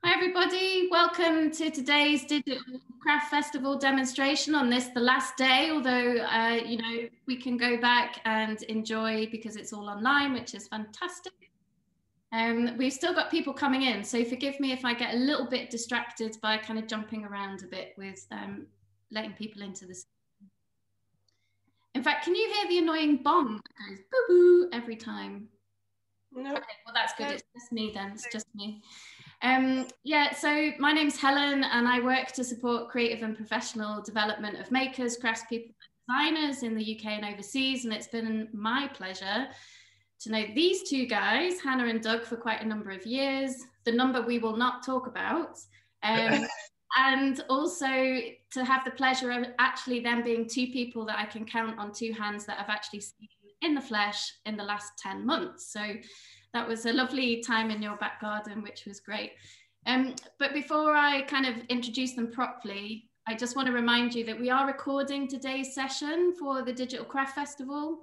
Hi everybody, welcome to today's Digital Craft Festival demonstration on this, the last day, although you know, we can go back and enjoy because it's all online, which is fantastic. We've still got people coming in, so forgive me if I get a little bit distracted by kind of jumping around a bit with letting people into this. In fact, can you hear the annoying bong that goes boo-boo every time? No. Okay, well that's good, it's just me then, it's just me. Yeah, so my name's Helen and I work to support creative and professional development of makers, craftspeople and designers in the UK and overseas, and it's been my pleasure to know these two guys, Hannah and Doug, for quite a number of years, the number we will not talk about, and also to have the pleasure of actually them being two people that I can count on two hands that I've actually seen in the flesh in the last 10 months. So that was a lovely time in your back garden, which was great. But before I kind of introduce them properly, I just want to remind you that we are recording today's session for the Digital Craft Festival.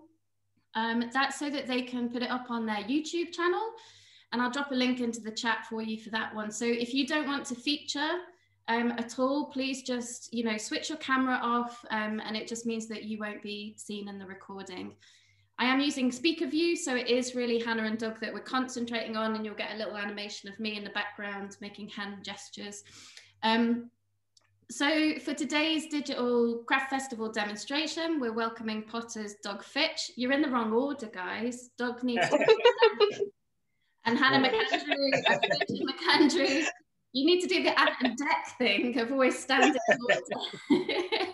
That's so that they can put it up on their YouTube channel, and I'll drop a link into the chat for you for that one. So if you don't want to feature at all, please just, you know, switch your camera off, and it just means that you won't be seen in the recording. I am using speaker view, so it is really Hannah and Doug that we're concentrating on, and you'll get a little animation of me in the background making hand gestures. So for today's Digital Craft Festival demonstration, we're welcoming potters Doug Fitch. You're in the wrong order, guys. Doug needs to and Hannah McAndrew, Fitch McAndrew. You need to do the ant and deck thing of always standing in order.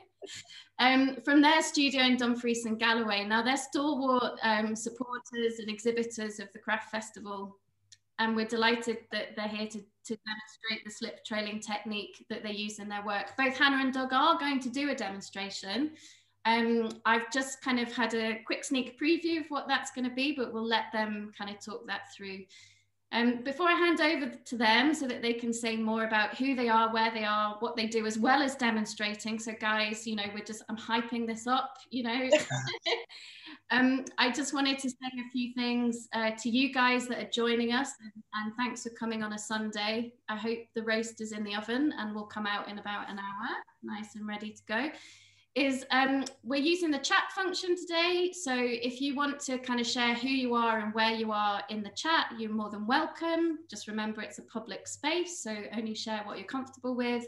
From their studio in Dumfries and Galloway. Now they're stalwart supporters and exhibitors of the Craft Festival, and we're delighted that they're here to demonstrate the slip trailing technique that they use in their work. Both Hannah and Doug are going to do a demonstration. I've just kind of had a quick sneak preview of what that's going to be, but we'll let them kind of talk that through. Before I hand over to them so that they can say more about who they are, where they are, what they do, as well as demonstrating. So guys, you know, I'm hyping this up, you know. I just wanted to say a few things to you guys that are joining us, and thanks for coming on a Sunday. I hope the roast is in the oven and will come out in about an hour, nice and ready to go. We're using the chat function today, so if you want to kind of share who you are and where you are in the chat, you're more than welcome. Just remember it's a public space, so only share what you're comfortable with.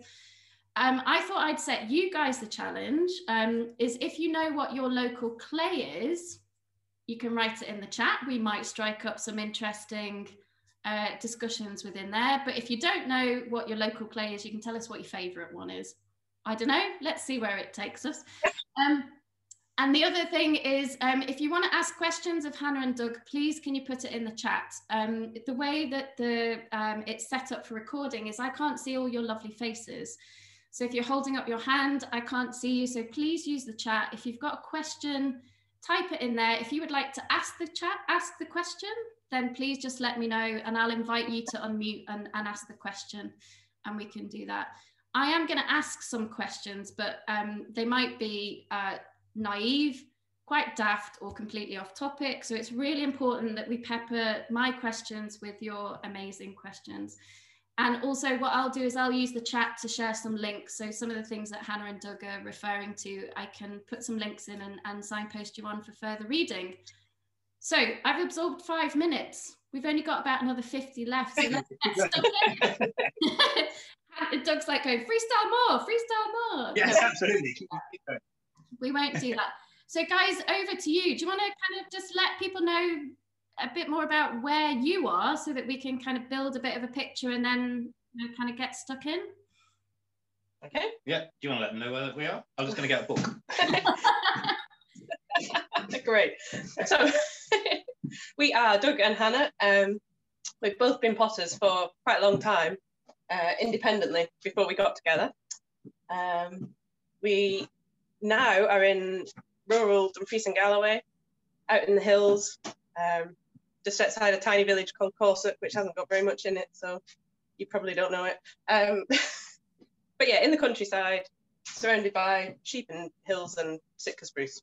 I thought I'd set you guys the challenge, is if you know what your local clay is, you can write it in the chat. We might strike up some interesting discussions within there, but if you don't know what your local clay is, you can tell us what your favourite one is. I don't know, let's see where it takes us. And the other thing is, if you want to ask questions of Hannah and Doug, please can you put it in the chat? The way that it's set up for recording is I can't see all your lovely faces. So if you're holding up your hand, I can't see you. So please use the chat. If you've got a question, type it in there. If you would like to ask the question, then please just let me know and I'll invite you to unmute and ask the question, and we can do that. I am going to ask some questions, but they might be naive, quite daft, or completely off topic. So it's really important that we pepper my questions with your amazing questions. And also what I'll do is I'll use the chat to share some links. So some of the things that Hannah and Doug are referring to, I can put some links in and signpost you on for further reading. So I've absorbed 5 minutes. We've only got about another 50 left. So let's get stuck in. Doug's like going, freestyle more. Yes, no, absolutely. We won't do that. So guys, over to you. Do you want to kind of just let people know a bit more about where you are so that we can kind of build a bit of a picture and then, you know, kind of get stuck in? Okay. Yeah. Do you want to let them know where we are? I'm just going to get a book. Great. So we are Doug and Hannah. We've both been potters for quite a long time, independently before we got together. We now are in rural Dumfries and Galloway, out in the hills, just outside a tiny village called Corset, which hasn't got very much in it, so you probably don't know it. But yeah, in the countryside, surrounded by sheep and hills and Sitka spruce.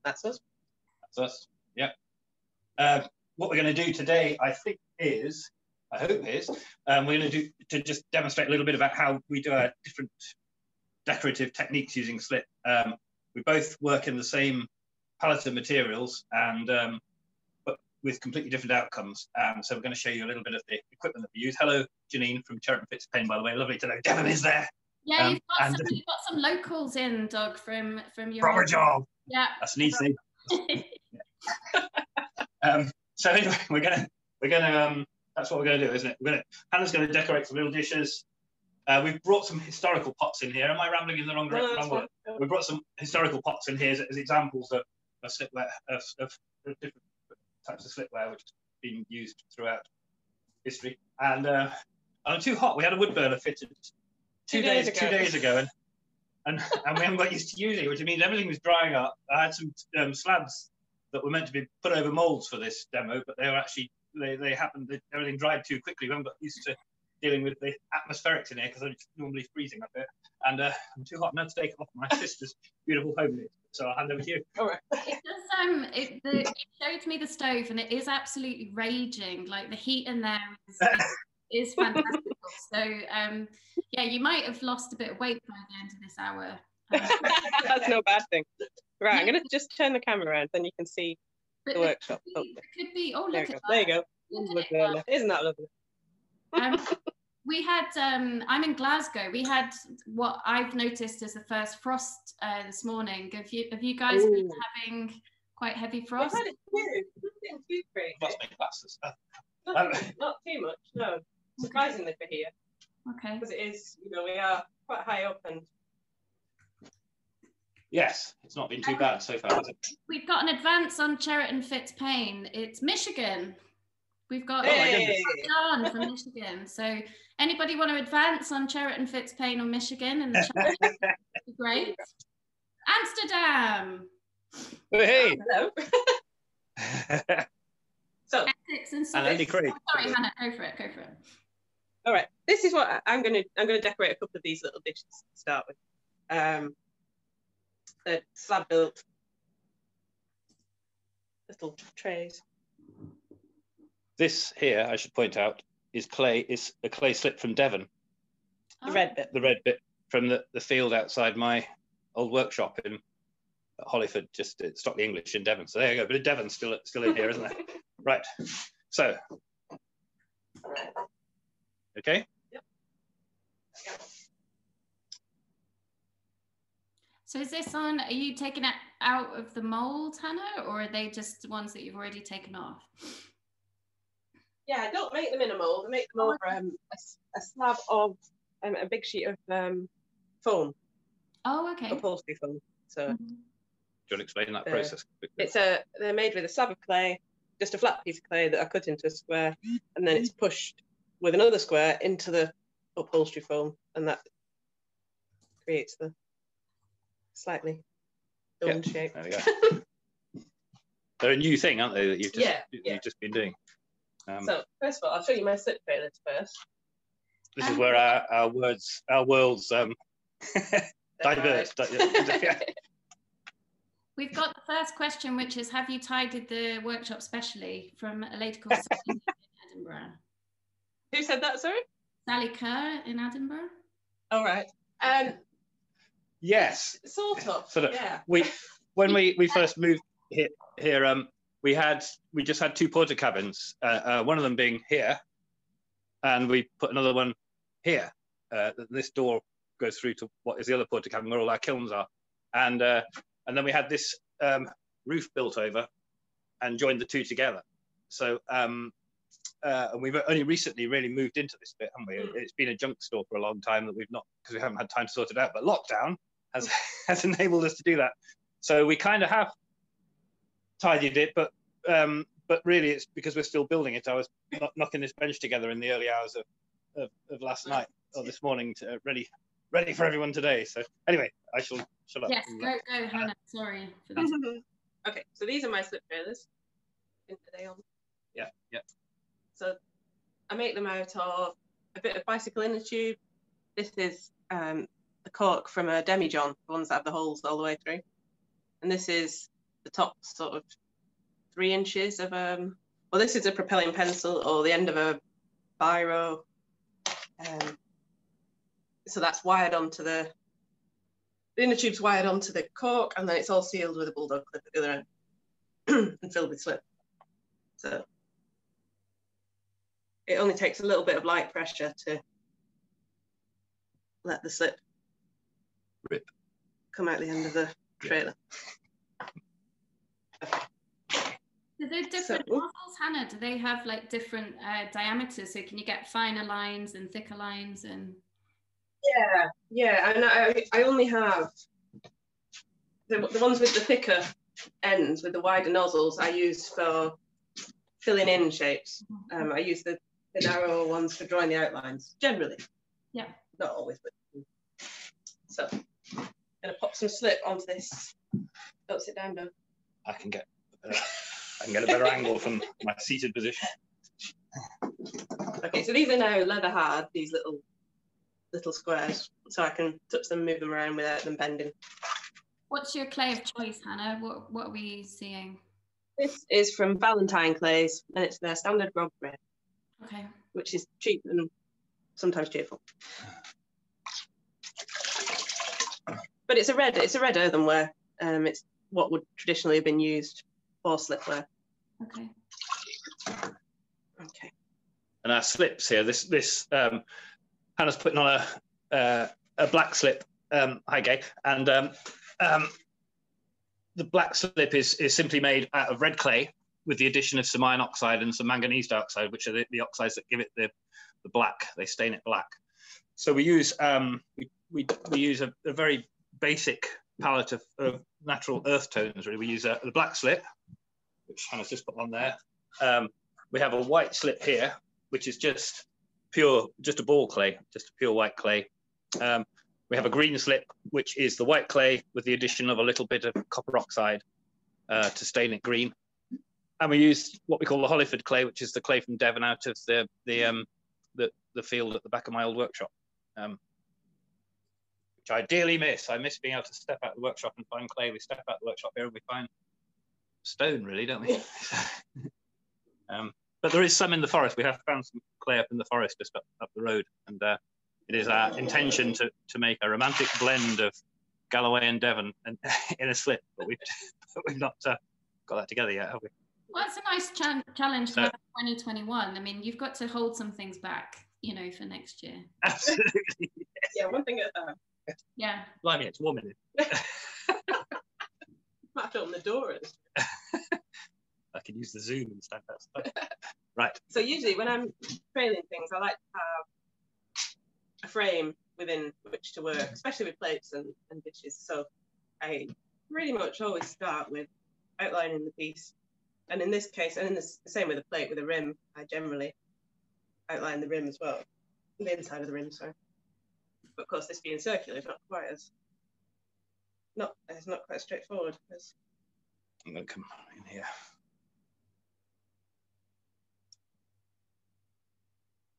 That's us. That's us, yeah. What we're going to do today, I think, is I hope it is. We're going to do to just demonstrate a little bit about how we do our different decorative techniques using slip. We both work in the same palette of materials, and but with completely different outcomes. So we're going to show you a little bit of the equipment that we use. Hello, Janine from Fitch McAndrew, by the way. Lovely to know Devon is there. Yeah, you've got some locals in, Doug, from your proper job. Yeah, that's an easy. So anyway, we're gonna that's what we're gonna do, isn't it? Hannah's gonna decorate some little dishes. We've brought some historical pots in here. Am I rambling in the wrong direction? We brought some historical pots in here as examples of slipware, of different types of slipware which has been used throughout history. And I'm too hot. We had a wood burner fitted two days ago, and we haven't got used to using it, which means everything was drying up. I had some slabs that were meant to be put over molds for this demo, but they were actually everything dried too quickly. We haven't got used to dealing with the atmospherics in here because it's normally freezing up here, and I'm too hot now to take off my sister's beautiful home knit. So I'll hand over to you. All right. It showed me the stove, and it is absolutely raging. Like the heat in there is fantastic. So yeah, you might have lost a bit of weight by the end of this hour. That's no bad thing. Right, I'm going to just turn the camera around, then you can see the workshop. It could be. Oh, look at that. There you go. Isn't that lovely? We had, I'm in Glasgow. We had what I've noticed as the first frost this morning. Have you guys been having quite heavy frost? We've had it too. Nothing too crazy. Must make glasses. Not too much, no. Surprisingly for here. Okay. Because it is, we are quite high up, and yes, it's not been too bad so far, has it? We've got an advance on Cheriton Fitz Payne. It's Michigan. We've got John from Michigan. So anybody want to advance on Cheriton Fitz Payne or Michigan in the chat? That'd be great. Amsterdam. Hey. Hello. So Essex and Andy Craig. Sorry, Hannah, go for it. All right, this is what I'm going to decorate a couple of these little dishes to start with. The slab built little trays. This here, I should point out, is a clay slip from Devon. The red bit. The red bit from the field outside my old workshop in Hollyford, just at Stockley English in Devon. So there you go. But of Devon's still in here, isn't there? Right. So. Okay. Yep. So is this on? Are you taking it out of the mold, Hannah, or are they just ones that you've already taken off? Yeah, I don't make them in a mold. I make them over a slab of a big sheet of foam. Oh, okay. Upholstery foam. So. Do you want to explain that process? They're made with a slab of clay, just a flat piece of clay that I cut into a square, and then it's pushed with another square into the upholstery foam, and that creates the slightly dome shape. There we go. They're a new thing, aren't they, that you've just been doing? So first of all, I'll show you my slip trailers first. This is where our worlds diverge. We've got the first question, which is, have you tidied the workshop specially, from a lady called Sally in Edinburgh? Who said that, sorry? Sally Kerr in Edinburgh. All right. Yes. Sort of. Yeah. When we first moved here, we just had two porta cabins. One of them being here, and we put another one here. This door goes through to what is the other porta cabin where all our kilns are, and then we had this roof built over and joined the two together. So and we've only recently really moved into this bit, haven't we? It's been a junk store for a long time that we've not, because we haven't had time to sort it out. But lockdown has enabled us to do that. So we kind of have tidied it, but really it's because we're still building it. I was knocking this bench together in the early hours of last night or this morning to ready for everyone today. So anyway, I shall shut up. Yes, go Hannah. Sorry for this. Okay, so these are my slip trailers. Yeah. So I make them out of a bit of bicycle inner tube. This is the cork from a demijohn, the ones that have the holes all the way through. And this is the top sort of 3 inches of well, this is a propelling pencil or the end of a biro. So that's wired onto the inner tube's wired onto the cork, and then it's all sealed with a bulldog clip at the other end and filled with slip. So it only takes a little bit of light pressure to let the slip rip, come out the end of the trailer. Do the different nozzles, Hannah, do they have like different diameters? So can you get finer lines and thicker lines? And yeah, and I only have the ones with the thicker ends, with the wider nozzles, I use for filling in shapes. I use the narrower ones for drawing the outlines, generally. Yeah. Not always, but so I'm gonna pop some slip onto this. Don't sit down, though. I can get a better angle from my seated position. Okay, so these are now leather hard, these little squares, so I can touch them, move them around without them bending. What's your clay of choice, Hannah? What are we seeing? This is from Valentine Clays, and it's their standard grog grade. Okay. Which is cheap and sometimes cheerful. But it's a red earthenware. It's what would traditionally have been used for slipware. Okay. Okay. And our slips here, this Hannah's putting on a black slip, high gay, and the black slip is simply made out of red clay with the addition of some iron oxide and some manganese dioxide, which are the oxides that give it the black. They stain it black. So we use we use a very basic palette of natural earth tones. Really, we use the black slip, which Hannah's just put on there. We have a white slip here, which is just a ball clay, just a pure white clay. We have a green slip, which is the white clay with the addition of a little bit of copper oxide to stain it green. And we use what we call the Hollyford clay, which is the clay from Devon out of the field at the back of my old workshop, which I dearly miss. I miss being able to step out the workshop and find clay. We step out the workshop here and we find stone, really, don't we? But there is some in the forest. We have found some clay up in the forest just up the road, and it is our intention to make a romantic blend of Galloway and Devon and in a slip, but we've not got that together yet, have we? Well, it's a nice challenge to have in 2021. I mean, you've got to hold some things back, for next year. Absolutely. Yeah, one thing at a time. Yeah. Blimey, it's warm in here. Might have to open the door. I can use the Zoom and stand outside. Right. So usually when I'm trailing things, I like to have a frame within which to work, especially with plates and dishes. So I pretty much always start with outlining the piece. And in this case, and in the same with a plate with a rim, I generally outline the rim as well, the inside of the rim, sorry. But of course, this being circular is not quite as straightforward. I'm going to come in here.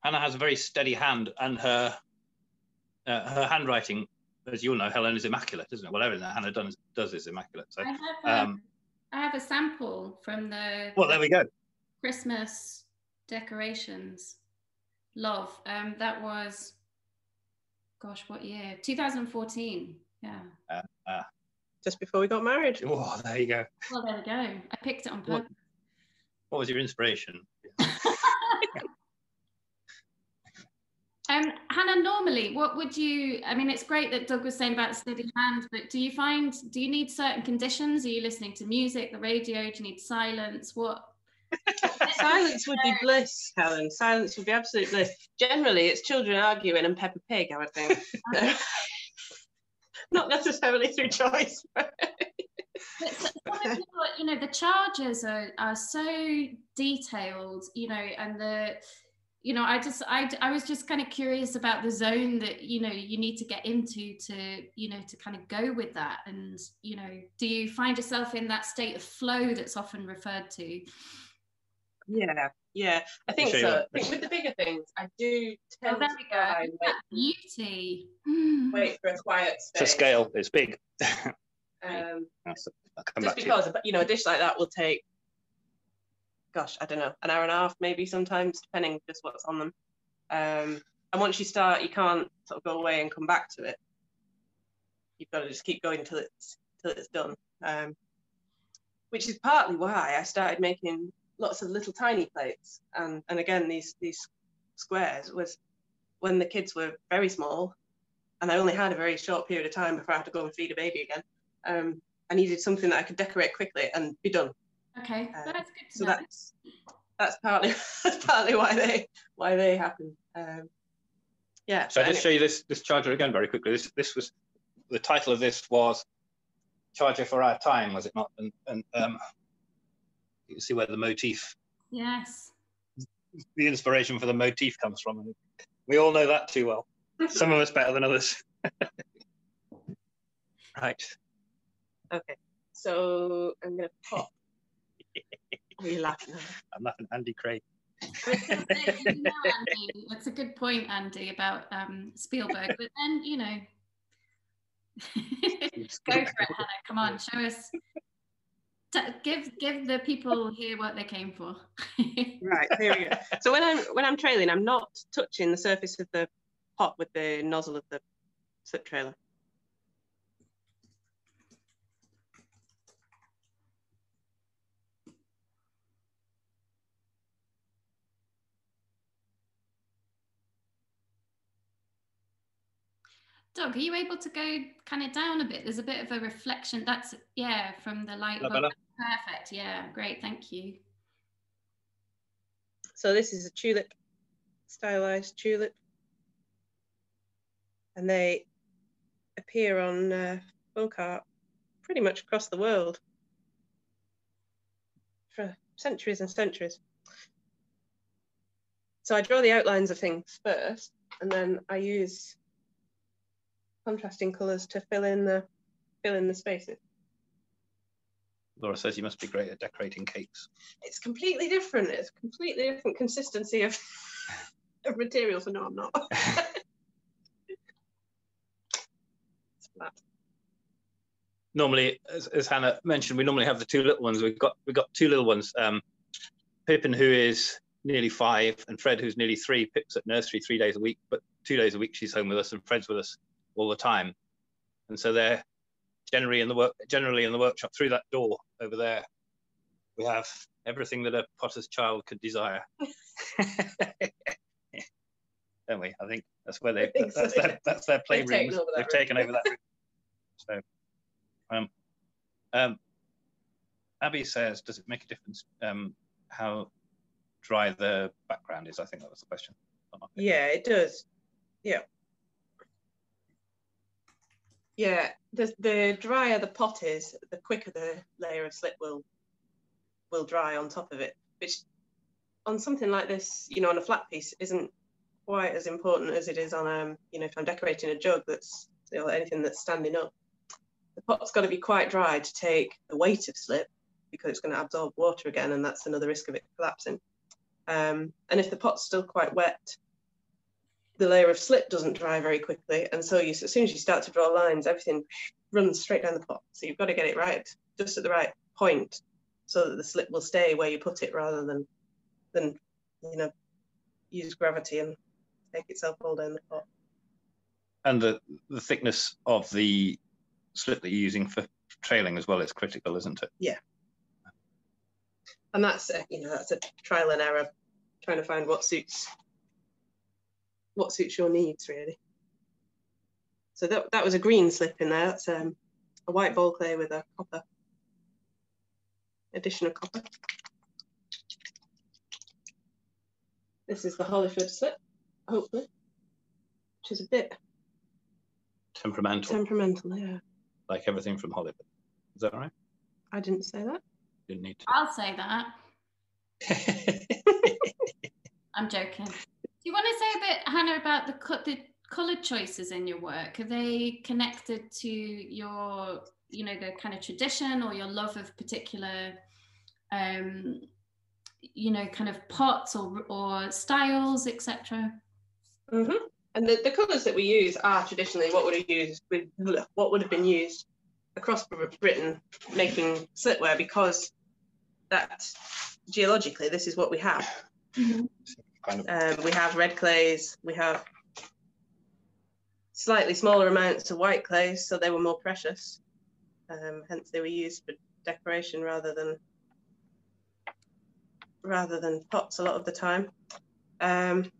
Hannah has a very steady hand, and her handwriting, as you'll know, Helen, is immaculate, isn't it? Well, everything that Hannah does is immaculate. So I have a sample from the there we go. Christmas decorations. Love. That was, gosh, what year? 2014. Yeah. Just before we got married. Oh, there you go. Well, there we go. I picked it on purpose. What was your inspiration? Hannah, normally, what would you, I mean, it's great that Doug was saying about steady hand, but do you need certain conditions? Are you listening to music, the radio? Do you need silence? What? Silence would be bliss, Helen. Silence would be absolute bliss. Generally, it's children arguing and Peppa Pig, I would think. Not necessarily through choice. The charges are so detailed, and I was just kind of curious about the zone that, you need to get into to kind of go with that. And, do you find yourself in that state of flow that's often referred to? Yeah, I think so. I think with the bigger things, I do tend there we go. That beauty. Wait for a quiet space. It's a scale, it's big. Just because, a dish like that will take, gosh, I don't know, an hour and a half maybe sometimes, depending just what's on them. And once you start, you can't sort of go away and come back to it. You've got to just keep going till it's done. Which is partly why I started making lots of little tiny plates. And again, these squares was when the kids were very small, and I only had a very short period of time before I had to go and feed a baby again. I needed something that I could decorate quickly and be done. Okay, that's good to so know. That's partly why they happen. Yeah. So I just show you this charger again very quickly. This was the title of this was Charger for Our Time, was it not? And you can see where the motif. Yes. The inspiration for the motif comes from. We all know that too well. Some of us better than others. Right. Okay. So I'm going to pop. Are you laughing? I'm laughing at Andy Craig. I was going to say, you know, Andy, that's a good point, Andy, about Spielberg. But then, you know, go for it, Hannah. Come on, show us. Give the people here what they came for. Right, here we go. So when I'm trailing, I'm not touching the surface of the pot with the nozzle of the slip trailer. Doug, are you able to go kind of down a bit? There's a bit of a reflection. That's, yeah, from the light. Perfect. Yeah, great. Thank you. So this is a tulip, stylized tulip. And they appear on folk art pretty much across the world for centuries and centuries. So I draw the outlines of things first, and then I use contrasting colours to fill in the spaces. Laura says you must be great at decorating cakes. It's completely different. It's a completely different consistency of materials. So no, I'm not. Normally, as Hannah mentioned, we normally have the two little ones. We've got two little ones. Pippin, who is nearly 5, and Fred, who's nearly 3. Pip's at nursery 3 days a week, but 2 days a week she's home with us, and Fred's with us all the time. And so they're generally in the workshop. Through that door over there, we have everything that a potter's child could desire. Don't we? I think that's where that's their playroom. They've taken over that room. So, Abby says, does it make a difference how dry the background is? I think that was the question. Yeah, it does. Yeah. Yeah, the drier the pot is, the quicker the layer of slip will dry on top of it, which on something like this, you know, on a flat piece isn't quite as important as it is on, you know, if I'm decorating a jug that's, you know, anything that's standing up. The pot's got to be quite dry to take the weight of slip, because it's going to absorb water again, and that's another risk of it collapsing. And if the pot's still quite wet, the layer of slip doesn't dry very quickly, and so as soon as you start to draw lines, everything runs straight down the pot. So you've got to get it right, just at the right point, so that the slip will stay where you put it, rather than you know, use gravity and take itself all down the pot. And the thickness of the slip that you're using for trailing as well is critical, isn't it? Yeah. And that's you know, that's a trial and error, trying to find what suits your needs, really. So that was a green slip in there. That's a white ball clay with a copper addition of copper. This is the Hollyford slip, hopefully, which is a bit temperamental. Temperamental, yeah. Like everything from Hollywood. Is that right? I didn't say that. Didn't need to. I'll say that. I'm joking. Do you want to say a bit, Hannah, about the colour choices in your work? Are they connected to your, you know, the kind of tradition or your love of particular, you know, kind of pots or styles, etc.? Mm-hmm. And the colours that we use are traditionally what would have been used across Britain making slipware, because that geologically this is what we have. Mm-hmm. kind of. We have red clays. We have slightly smaller amounts of white clays, so they were more precious. Hence, they were used for decoration rather than pots a lot of the time. And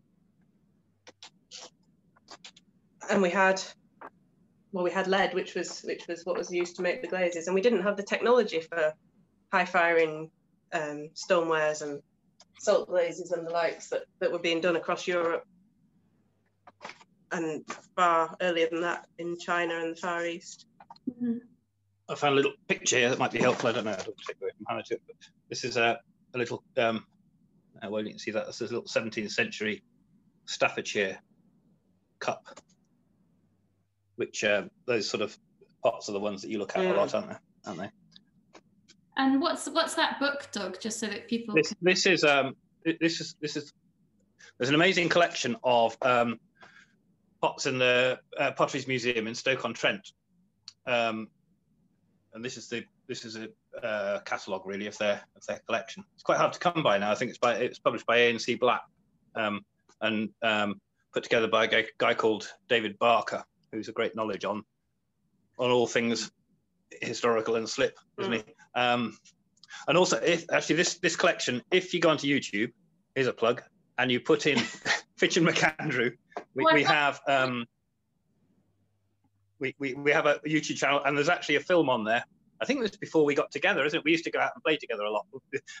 we had lead, which was what was used to make the glazes, and we didn't have the technology for high firing stonewares and salt glazes and the likes that were being done across Europe and far earlier than that in China and the Far East. Mm-hmm. I found a little picture here that might be helpful. I don't know. I don't take away from Hannah to it, but this is a little. Well, you can see that this is a little 17th century Staffordshire cup, which those sort of pots are the ones that you look at a lot, aren't they? And what's that book, Doug? Just so that people. This is there's an amazing collection of pots in the Potteries Museum in Stoke-on-Trent. And this is a catalogue really of their collection. It's quite hard to come by now. I think it's published by A&C Black and put together by a guy called David Barker, who's a great knowledge on all things historical and slip, isn't he? And also, this collection, if you go onto YouTube, here's a plug, and you put in Fitch and McAndrew, we have we have a YouTube channel, and there's actually a film on there. I think it was before we got together, isn't it? We used to go out and play together a lot,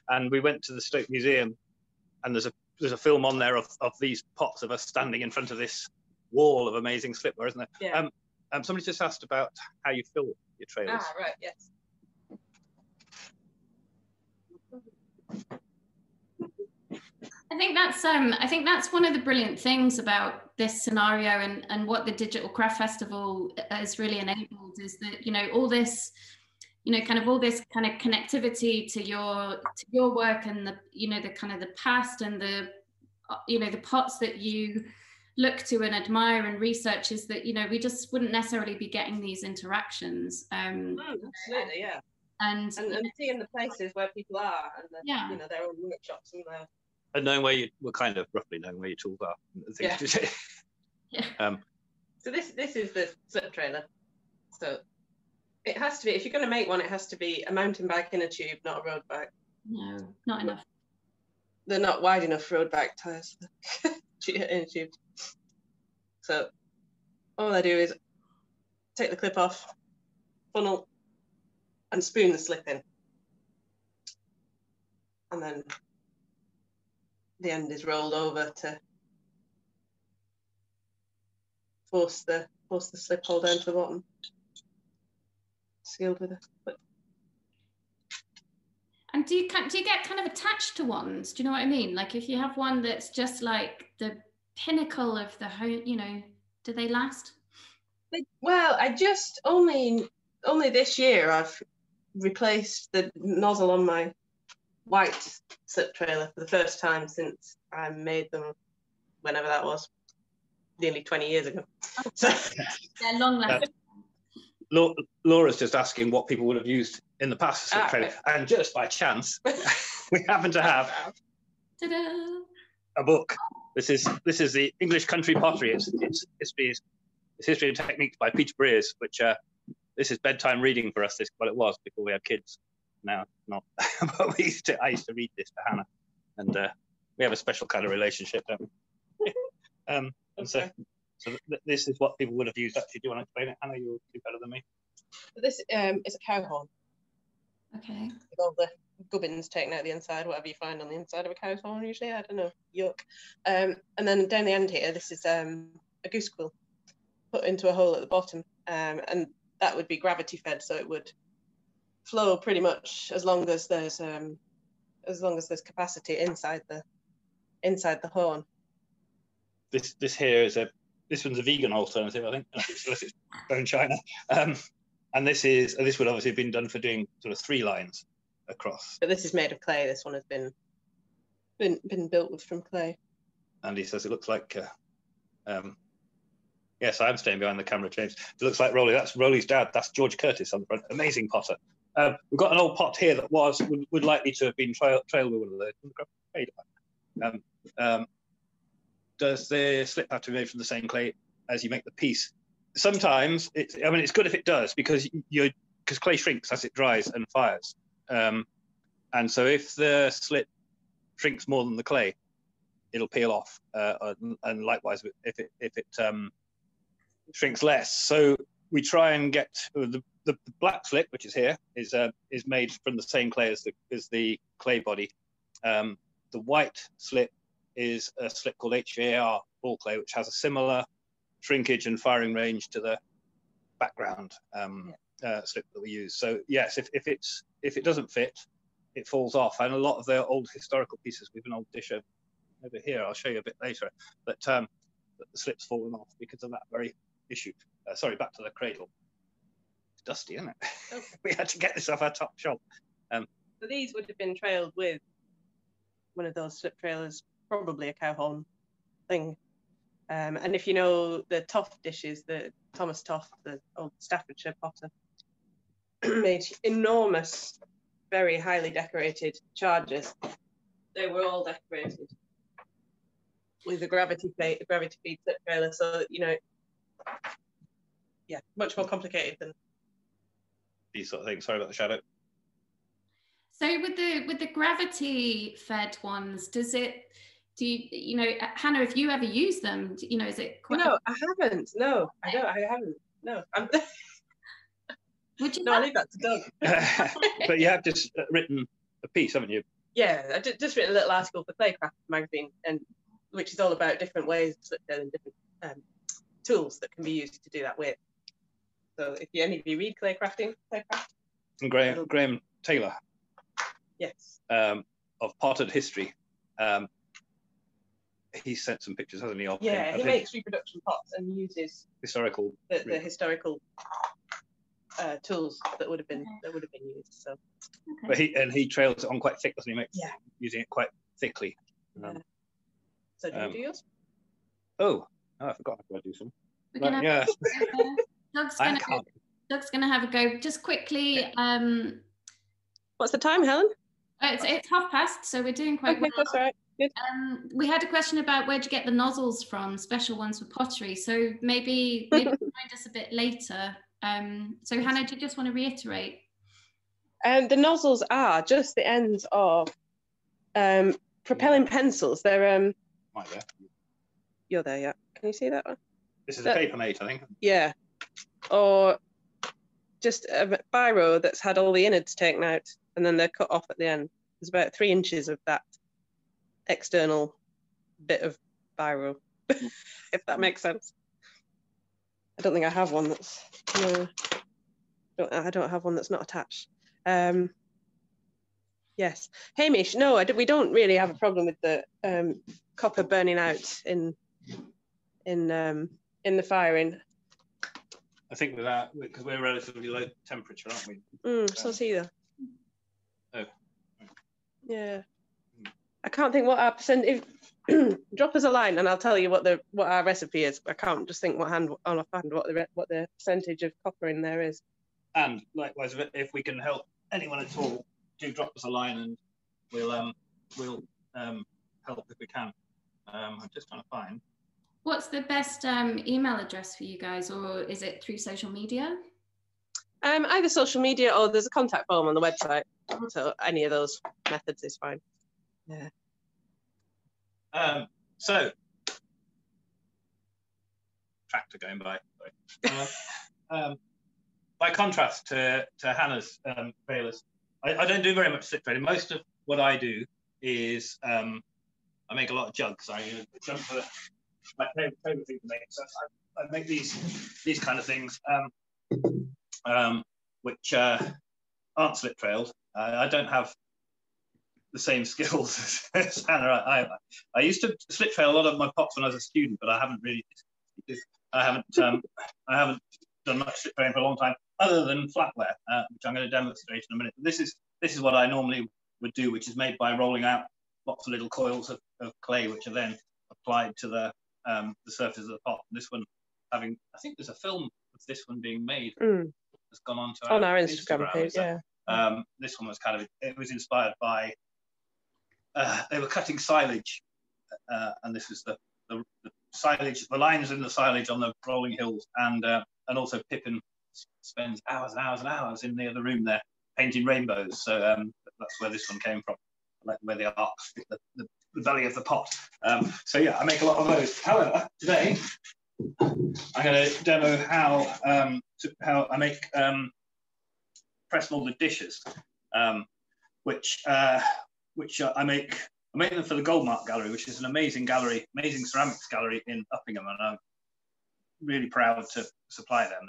and we went to the Stoke Museum, and there's a film on there of these pots of us standing in front of this wall of amazing slipware, isn't there? Yeah. Somebody just asked about how you fill your trailers. Ah, right, yes. I think that's one of the brilliant things about this scenario and what the Digital Craft Festival has really enabled is that, all this, all this kind of connectivity to your work and the kind of the past and the pots that you look to and admire and research is that, we just wouldn't necessarily be getting these interactions. Absolutely, yeah. And seeing the places where people are and their own workshops and their... And knowing roughly knowing where your tools are. And things to say. Yeah. So this is the slip trailer. So it has to be, if you're going to make one, it has to be a mountain bike in a tube, not a road bike. No, not enough. They're not wide enough road bike tyres in a tube. So all I do is take the clip off, funnel, and spoon the slip in. And then the end is rolled over to force the slip hole down to the bottom. Sealed with a clip. And do you get kind of attached to ones? Do you know what I mean? Like if you have one that's just like the pinnacle of the whole, do they last? Well, I just only this year I've replaced the nozzle on my white slip trailer for the first time since I made them, whenever that was, nearly 20 years ago. So they're long lasting. Laura's just asking what people would have used in the past slip trailer, right. And just by chance, we happen to have a book. This is the English Country Pottery. It's history and techniques by Peter Breers, which this is bedtime reading for us. Well, it was before we had kids. Now not, but I used to read this to Hannah, and we have a special kind of relationship, don't we? And so this is what people would have used. Actually, do you want to explain it, Hannah? You'll do better than me. This is a cow horn. Okay. With all the gubbins taken out the inside, whatever you find on the inside of a cow's horn, usually. I don't know. Yuck. And then down the end here, this is a goose quill put into a hole at the bottom, and that would be gravity fed, so it would flow pretty much as long as there's capacity inside the horn. This here is this one's a vegan alternative, I think, unless it's bone china. And this would obviously have been done for doing sort of 3 lines across. But this is made of clay. This one has been built from clay. Andy says it looks like. Yes, I am staying behind the camera, James. It looks like Rolly. That's Rolly's dad. That's George Curtis on the front. Amazing potter. We've got an old pot here that would likely to have been trailed with one of those. does the slip have to be made from the same clay as you make the piece? Sometimes it's good if it does, because clay shrinks as it dries and fires. And so if the slip shrinks more than the clay, it'll peel off. And likewise, if it shrinks less. So we try and get the black slip, which is here, is made from the same clay as the clay body. The white slip is a slip called HVAR ball clay, which has a similar shrinkage and firing range to the background slip that we use. So yes, if it doesn't fit, it falls off. And a lot of the old historical pieces, we have an old dish over here, I'll show you a bit later, that the slip's fallen off because of that very issue. Sorry, back to the cradle. It's dusty, isn't it? Oh. We had to get this off our top shelf. So these would have been trailed with one of those slip trailers, probably a cow horn thing. And if you know the Toft dishes, the Thomas Toft, the old Staffordshire potter, made enormous, very highly decorated chargers. They were all decorated with a gravity feed slip trailer, so much more complicated than these sort of things. Sorry about the shadow. So with the gravity fed ones, Hannah, have you ever used them? Is it quite... No, I haven't. No, I haven't. No. Would you? No, I leave that to Doug. But you have just written a piece, haven't you? Yeah, I just written a little article for Claycraft magazine, which is all about different ways of slip trailing, different tools that can be used to do that with. So if any of you read Claycraft. And Graham Taylor. Yes. Of potted history. He sent some pictures, hasn't he? He makes reproduction pots and uses historical the historical tools that would have been used. So, okay. But he trails it on quite thick, doesn't he? Using it quite thickly. So do you do yours? Oh, I forgot how to do some. Doug's gonna have a go. Just quickly. What's the time, Helen? It's 1:30, so we're doing quite well. That's right. Good. We had a question about where'd you get the nozzles from, special ones for pottery. So maybe find us a bit later. So Hannah, do you just want to reiterate? The nozzles are just the ends of propelling pencils. They're right there. You're there, yeah. Can you see that one? This is a paper mate, I think. Yeah. Or just a biro that's had all the innards taken out and then they're cut off at the end. There's about 3 inches of that external bit of biro, if that makes sense. I don't think I have one that's I don't have one that's not attached. Yes, Hamish. No, we don't really have a problem with the copper burning out in the firing. I think with that, because we're relatively low temperature, aren't we? So see that. Oh. Yeah. I can't think what our percent. If drop us a line and I'll tell you what our recipe is. I can't just think what the percentage of copper in there is. And likewise, if we can help anyone at all, do drop us a line and we'll help if we can. I'm just trying to find. What's the best email address for you guys, or is it through social media? Either social media or there's a contact form on the website. So any of those methods is fine. Yeah. So, tractor going by. By contrast to Hannah's failures, I don't do very much slip training. Most of what I do is I make a lot of jugs. I jump for my favorite thing to make. So I make these kind of things, which aren't slip trailed. I don't have the same skills as Hannah. I used to slip trail a lot of my pots when I was a student, but I haven't done much slip trailing for a long time, other than flatware, which I'm going to demonstrate in a minute. But this is what I normally would do, which is made by rolling out lots of little coils of clay, which are then applied to the surface of the pot. And this one, I think there's a film of this one being made. Has gone on to our Instagram page. Yeah. This one was it was inspired by they were cutting silage, and this was the silage, the lines in the silage on the rolling hills, and also Pippin spends hours and hours and hours in the other room there painting rainbows. So that's where this one came from, like where the arcs, the belly of the pot. So yeah, I make a lot of those. However, today I'm going to demo how I make press molded dishes, which I make them for the Goldmark Gallery, which is an amazing gallery, amazing ceramics gallery in Uppingham, and I'm really proud to supply them.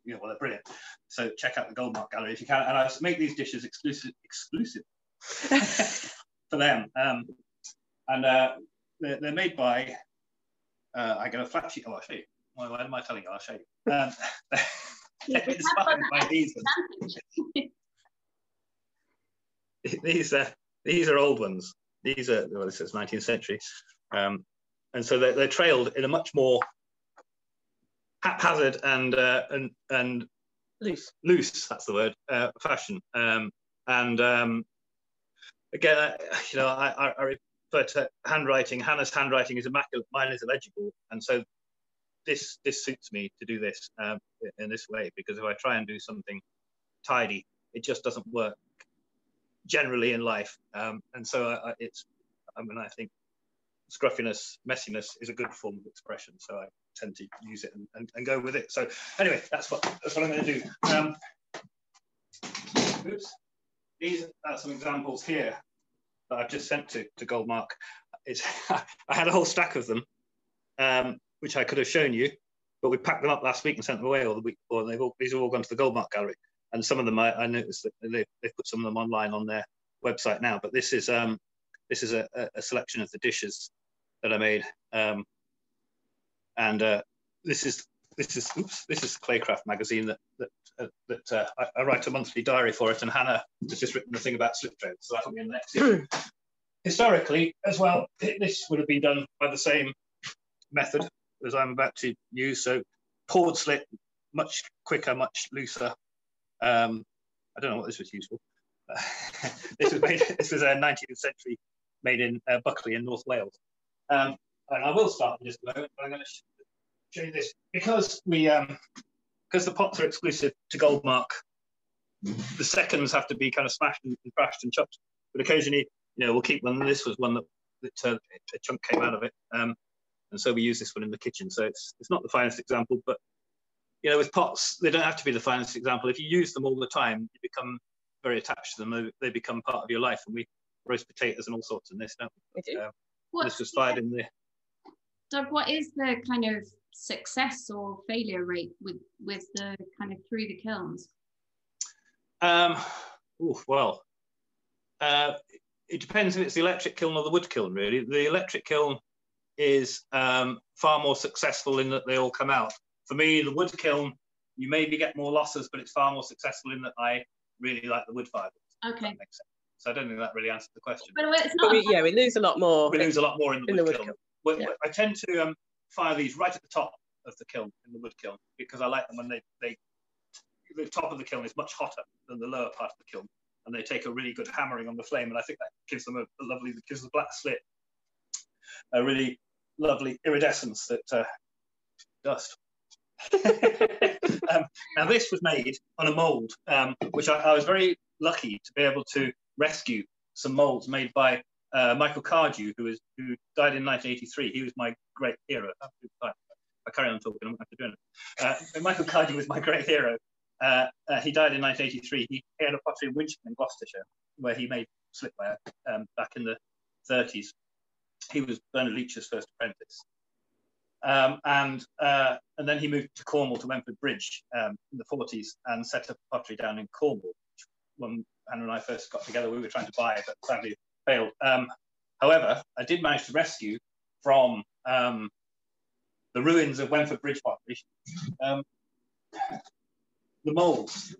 They're brilliant. So check out the Goldmark Gallery if you can. And I make these dishes exclusive for them. And they're made by. I got a flat sheet. Oh, I'll show you. Why am I telling you? I'll show you. They're inspired by these ones. These are old ones. These are, well, this is 19th century, and so they're trailed in a much more haphazard and loose. That's the word. Fashion. Again, I refer to handwriting. Hannah's handwriting is immaculate. Mine is illegible, and so this suits me to do this in this way, because if I try and do something tidy, it just doesn't work generally in life. And so I think scruffiness, messiness is a good form of expression. So I tend to use it and go with it. So anyway, that's what I'm going to do. Oops. These are some examples here that I've just sent to Goldmark. I had a whole stack of them, which I could have shown you, but we packed them up last week and sent them away, these have all gone to the Goldmark Gallery. And some of them, I noticed that they've put some of them online on their website now. But this is a selection of the dishes that I made, this is Claycraft magazine that I write a monthly diary for it, and Hannah has just written the thing about slip trails, so that'll be in the next issue. Historically, as well, this would have been done by the same method as I'm about to use. So poured slip, much quicker, much looser. I don't know what this was used for. This was a 19th century, made in Buckley in North Wales. And I will start in just a moment, but I'm going to show you this because because the pots are exclusive to Goldmark. The seconds have to be kind of smashed and thrashed and chopped, but occasionally, we'll keep one. This was one that a chunk came out of it, and so we use this one in the kitchen. So it's not the finest example, but with pots, they don't have to be the finest example. If you use them all the time, you become very attached to them. They become part of your life. And we roast potatoes and all sorts in this, don't we? We do. This was fired in there. Doug, what is the kind of success or failure rate with the kind of through the kilns? It depends if it's the electric kiln or the wood kiln, really. The electric kiln is far more successful in that they all come out. For me, the wood kiln, you maybe get more losses, but it's far more successful in that I really like the wood fire. Okay. That makes sense. So I don't think that really answered the question. But it's not. We lose a lot more. We lose a lot more in the wood kiln. Yeah. I tend to fire these right at the top of the kiln, in the wood kiln, because I like them when the top of the kiln is much hotter than the lower part of the kiln, and they take a really good hammering on the flame, and I think that gives them gives the black slit a really lovely iridescence that dust. Now this was made on a mould, which I was very lucky to be able to rescue some moulds made by Michael Cardew, who died in 1983. He was my great hero. I carry on talking, I'm going to have to do it. Michael Cardew was my great hero. He died in 1983. He had a pottery in Winchton in Gloucestershire, where he made slipware back in the 30s. He was Bernard Leach's first apprentice. And then he moved to Cornwall, to Wentford Bridge in the 40s, and set up pottery down in Cornwall. When Hannah and I first got together, we were trying to buy it, but sadly failed. However, I did manage to rescue from the ruins of Wentford Bridge pottery the moulds,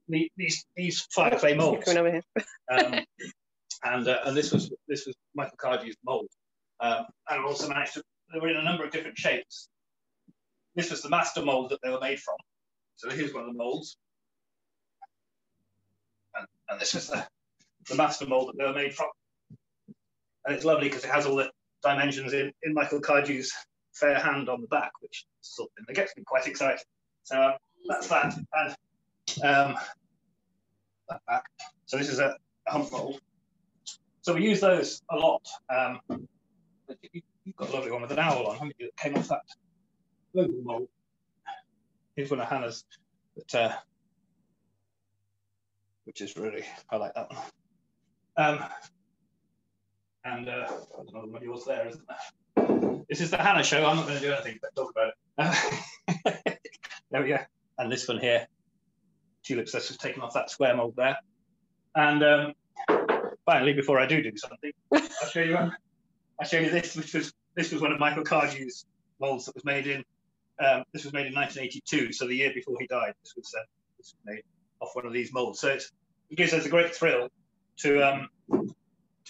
these fire clay moulds. Coming over here. And this was Michael Cardew's mould. And I also managed to. They were in a number of different shapes. This was the master mould that they were made from. So here's one of the moulds. And this was the master mould that they were made from. And it's lovely because it has all the dimensions in Michael Cardew's fair hand on the back, which is something that gets me quite excited. So that's that. And that back. So this is a hump mold. So we use those a lot. You've got a lovely one with an owl on, haven't you? That came off that global mold. Here's one of Hannah's, which is really, I like that one. And there's another one of yours there, isn't there? This is the Hannah show. I'm not going to do anything but talk about it. There we go. And this one here, tulips, that's just taken off that square mold there. And finally, before I do something, I'll show you this, this was one of Michael Cardew's molds that was made in. This was made in 1982, so the year before he died. This was made off one of these molds. So it gives us a great thrill to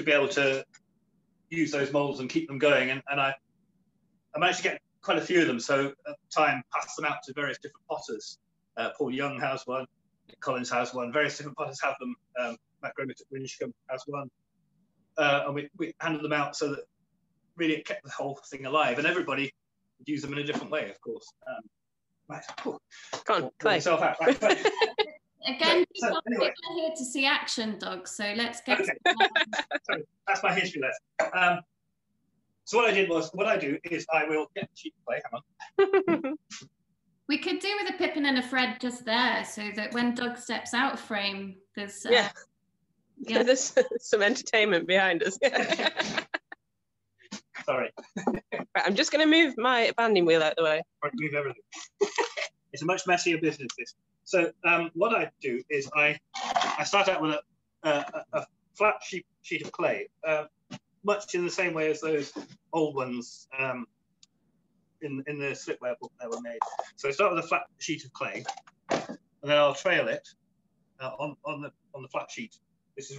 be able to use those molds and keep them going. And I managed to get quite a few of them. So at the time, passed them out to various different potters. Paul Young has one, Nick Collins has one. Various different potters have them. Matt Grimmett at Winchcombe has one. And we handed them out so that really it kept the whole thing alive. And everybody would use them in a different way, of course. Right. Cool. Go on, Clay. Right. Again, So, people anyway. are here to see action, Doug. So let's get. Okay. So that's my history lesson. So what I do is I will get the sheet of clay. Hang on. We could do with a Pippin and a Fred just there, so that when Doug steps out of frame, there's yeah, there's some entertainment behind us. Sorry. Right, I'm just going to move my banding wheel out the way. Right, move everything. It's a much messier business, this. So what I do is I start out with a flat sheet of clay, much in the same way as those old ones in the Slipware book that were made. So I start with a flat sheet of clay, and then I'll trail it on the flat sheet.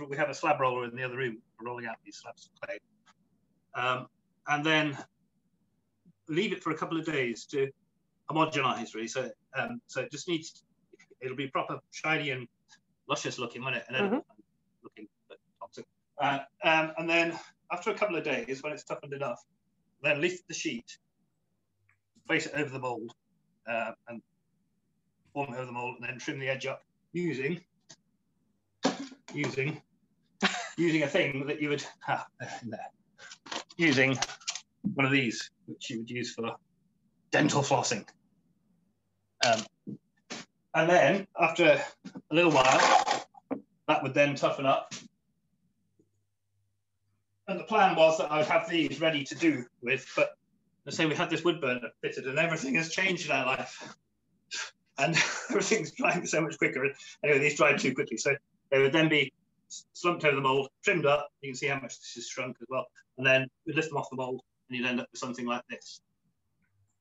We have a slab roller in the other room for rolling out these slabs of clay, and then leave it for a couple of days to homogenize, really. So it just needs. It'll be proper shiny and luscious looking, won't it? And then looking toxic. And then after a couple of days, when it's toughened enough, then lift the sheet, place it over the mold, and form it over the mold, and then trim the edge up using a thing that you would have in there. Using one of these, which you would use for dental flossing. And then, after a little while, that would then toughen up. And the plan was that I would have these ready to do with, but let's say we had this wood burner fitted and everything has changed in our life. And everything's drying so much quicker. Anyway, these dried too quickly. So they would then be slumped over the mold, trimmed up. You can see how much this is shrunk as well. And then we'd lift them off the mold and you'd end up with something like this.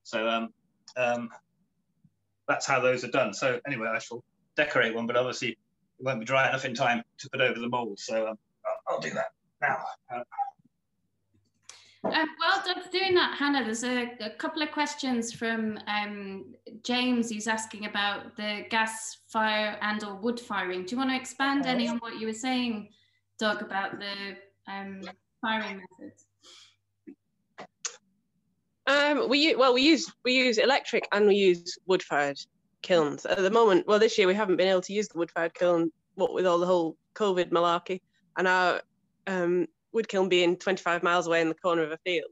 So that's how those are done. So anyway, I shall decorate one, but obviously it won't be dry enough in time to put over the mold. So I'll do that now. While Doug's doing that, Hannah, there's a couple of questions from James, who's asking about the gas fire and or wood firing. Do you want to expand any on what you were saying, Doug, about the firing methods? We use electric and we use wood-fired kilns. At the moment, well, this year we haven't been able to use the wood-fired kiln, what with all the whole COVID malarkey, and our wood kiln being 25 miles away in the corner of a field.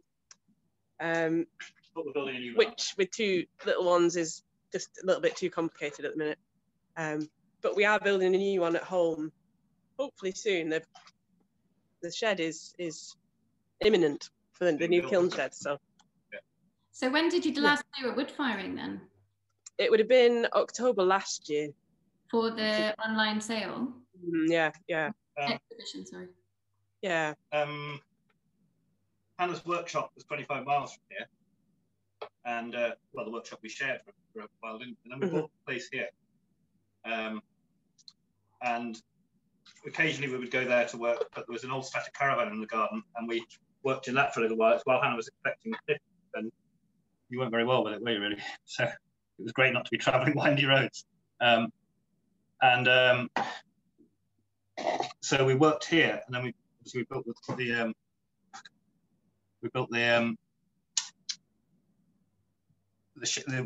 Which with two little ones is just a little bit too complicated at the minute. But we are building a new one at home, hopefully soon. The shed is imminent for the new kiln shed. So when did you last do a wood firing then? It would have been October last year. For the online sale? Yeah. Exhibition, sorry. Yeah. Hannah's workshop was 25 miles from here. And, well, the workshop we shared for a while, didn't we? And then we bought the place here. And occasionally we would go there to work, but there was an old static caravan in the garden, and we worked in that for a little while while Hannah was expecting the fifth, and you weren't very well with it, were you, really? So it was great not to be travelling windy roads. So we worked here, and then we built the we built the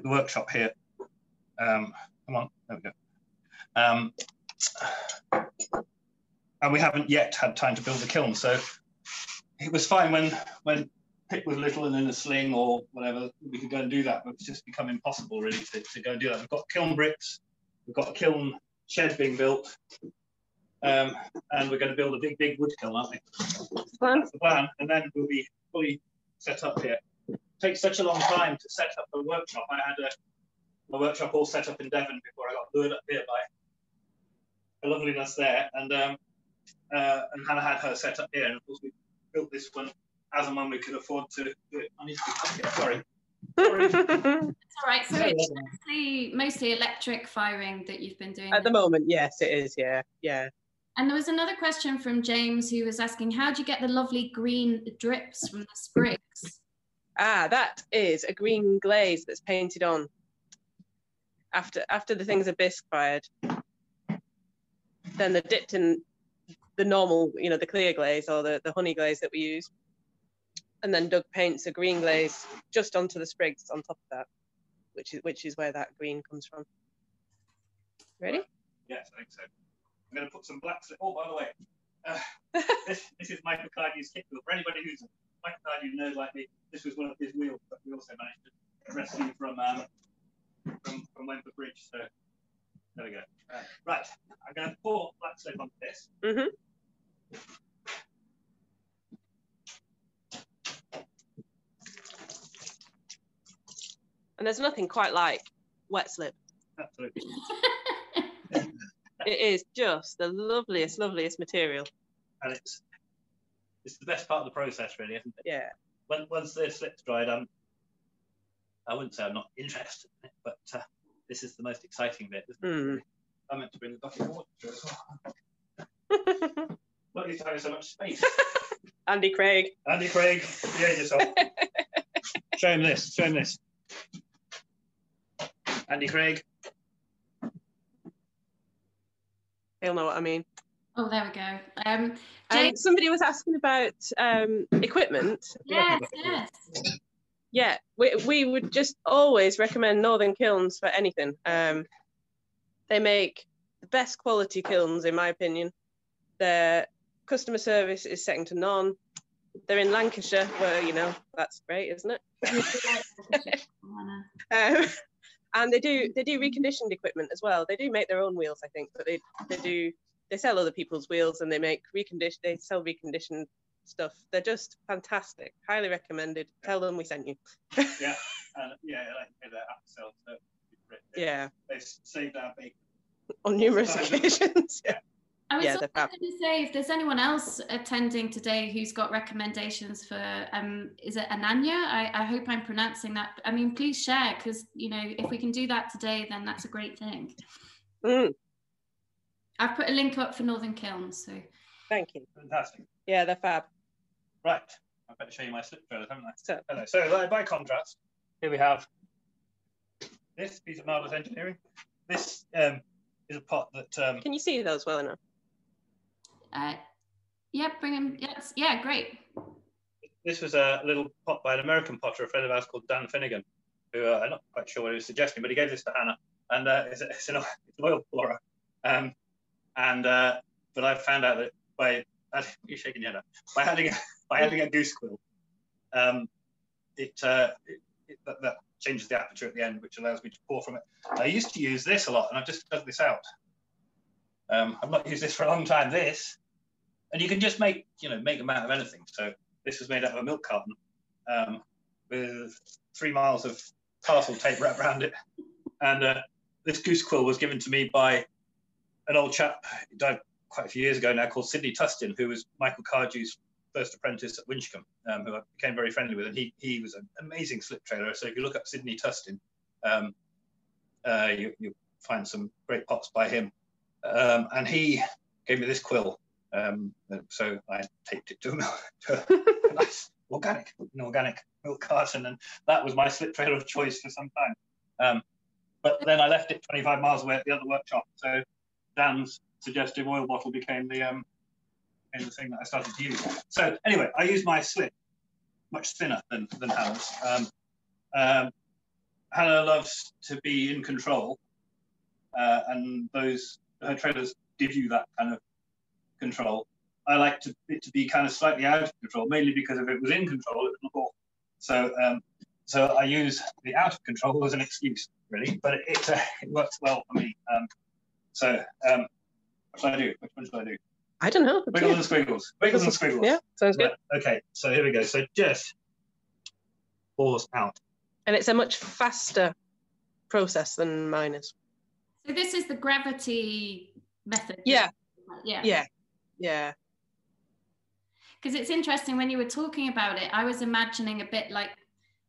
workshop here. Come on, there we go. And we haven't yet had time to build the kiln, so it was fine when Pip was little and in a sling or whatever, we could go and do that, but it's just become impossible really to go and do that. We've got kiln bricks, we've got a kiln shed being built, and we're going to build a big wood kiln, aren't we? That's the plan, and then we'll be fully set up here. It takes such a long time to set up the workshop. I had my workshop all set up in Devon before I got lured up here by the loveliness there, and Hannah had her set up here, and of course we built this one as and when we could afford to do it. I need to be quiet, sorry. It's all right. So it's mostly electric firing that you've been doing at the moment. Yes, it is. Yeah. And there was another question from James who was asking, how do you get the lovely green drips from the sprigs? That is a green glaze that's painted on after the things are bisque fired. Then they're dipped in the normal, the clear glaze or the honey glaze that we use. And then Doug paints a green glaze just onto the sprigs on top of that, which is where that green comes from. Ready? Yes, I think so. I'm going to put some black slip. Oh, by the way, this is Michael Cardew's kit wheel. For anybody who's Michael Cardew knows like me, this was one of his wheels that we also managed to rescue from Wentworth Bridge. So there we go. Right, I'm going to pour black slip onto this. Mm-hmm. And there's nothing quite like wet slip. Absolutely. It is just the loveliest material. And it's the best part of the process, really, isn't it? Yeah. Once the slip's dried, I wouldn't say I'm not interested in it, but this is the most exciting bit, isn't it? I meant to bring the bucket of water as well. Not used to having so much space. Andy Craig, behave yourself. Show him this. Andy Craig. He'll know what I mean. Oh, there we go. Somebody was asking about equipment. Yes. Yeah, we would just always recommend Northern Kilns for anything. They make the best quality kilns, in my opinion. Their customer service is second to none. They're in Lancashire, where, that's great, isn't it? And they do reconditioned equipment as well. They do make their own wheels, I think, but they sell other people's wheels, and they sell reconditioned stuff. They're just fantastic. Highly recommended. Tell them we sent you. Yeah, like they're after sales. So Yeah. They've saved our bacon on numerous occasions. Yeah. I was also going to say, if there's anyone else attending today who's got recommendations for, is it Ananya? I hope I'm pronouncing that. I mean, please share, because, if we can do that today, then that's a great thing. I've put a link up for Northern Kilns, so. Thank you. Fantastic. Yeah, they're fab. Right, I better show you my slip trailers, haven't I? So by contrast, here we have this piece of marvellous engineering. This is a pot that... Can you see those well enough? Yeah, bring them. Yes, yeah, great. This was a little pot by an American potter, a friend of ours called Dan Finnegan, who I'm not quite sure what he was suggesting, but he gave this to Hannah, and it's an oil pourer. But I found out that you're shaking your head, by adding a goose quill, that changes the aperture at the end, which allows me to pour from it. I used to use this a lot, and I've just dug this out. I've not used this for a long time. This, and you can just make them out of anything. So this was made out of a milk carton with 3 miles of parcel tape wrapped around it. And this goose quill was given to me by an old chap who died quite a few years ago now, called Sidney Tustin, who was Michael Cardew's first apprentice at Winchcombe, who I became very friendly with. And he was an amazing slip trailer. So if you look up Sidney Tustin, you'll find some great pots by him. And he gave me this quill. So I taped it to a nice organic milk carton, and that was my slip trailer of choice for some time. But then I left it 25 miles away at the other workshop. So Dan's suggestive oil bottle became the thing that I started to use. So anyway, I used my slip much thinner than Hannah's. Hannah loves to be in control, and her trailers give you that kind of control. I like it to be kind of slightly out of control, mainly because if it was in control, it would look awful. So I use the out of control as an excuse, really, but it works well for me. What should I do? Which one should I do? I don't know. Wiggles and squiggles. Wiggles and squiggles. Yeah, sounds good. Right, okay, so here we go. So just pause out. And it's a much faster process than mine is. So this is the gravity method. Yeah. Yeah. Yeah. Yeah. Because it's interesting when you were talking about it, I was imagining a bit like